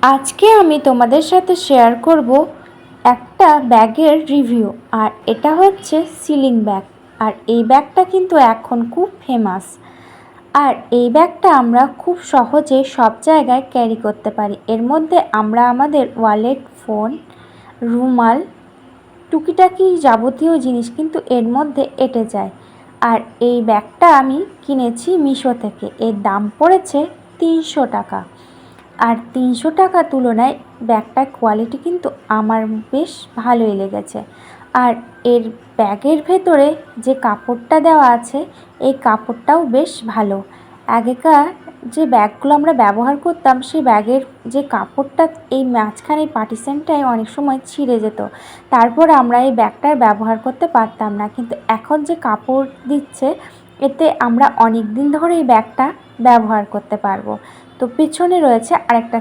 আজকে আমি তোমাদের সাথে শেয়ার করব একটা ব্যাগের রিভিউ। আর এটা হচ্ছে সিলিং ব্যাগ। আর এই ব্যাগটা কিন্তু এখন খুব ফেমাস। আর এই ব্যাগটা আমরা খুব সহজে সব জায়গায় ক্যারি করতে পারি। এর মধ্যে আমরা আমাদের ওয়ালেট, ফোন, রুমাল, টুকিটাকি যাবতীয় জিনিস কিন্তু এর মধ্যে এঁটে যায়। আর এই ব্যাগটা আমি কিনেছি মিশো থেকে। এর দাম পড়েছে 300 টাকা। আর 300 টাকা তুলনায় ব্যাগটার কোয়ালিটি কিন্তু আমার বেশ ভালোই লেগেছে। আর এর ব্যাগের ভেতরে যে কাপড়টা দেওয়া আছে, এই কাপড়টাও বেশ ভালো। আগেকার যে ব্যাগগুলো আমরা ব্যবহার করতাম, সেই ব্যাগের যে কাপড়টা এই মাঝখানে পার্টিশনটায় অনেক সময় ছিঁড়ে যেত, তারপর আমরা এই ব্যাগটার ব্যবহার করতে পারতাম না। কিন্তু এখন যে কাপড় দিচ্ছে, এতে আমরা অনেক দিন ধরে এই ব্যাগটা ব্যবহার করতে পারবো। তো পেছনে রয়েছে আরেকটা